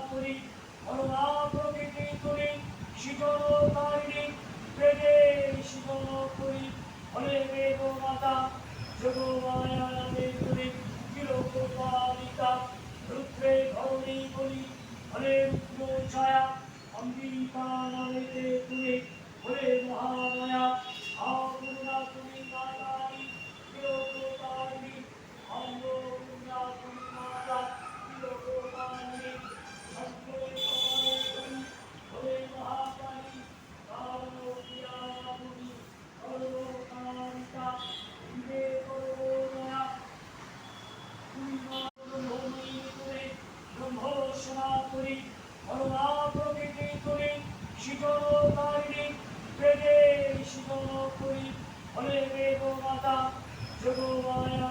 করি করুণা প্রকৃতি তুলি শীতলকারিণী বেদে শীতল করি হলে বেদ মাতা যোগমায়া তুলি চিরকোপালিকা রুদ্রে ধরণী বলি হলে রুদ্র ছায়া অম্বিকা নামেতে তুলি হলে মহামায়া করুণা তুমি কালী চিরকোপালিনী অম্বরুণা তুমি মাতা চিরকোপালিনী সত্যই কমলে তুমি হলে মহাকালী কালপ্রিয়া তুমি সর্বকারিতা দিবে করুণা তুমি ব্রহ্মণী তুমি ব্রহ্ম সনাতনী করুণা প্রকৃতি তুমি শীতলকারিণী বেদে শীতল করি হলে বেদ মাতা যোগমায়া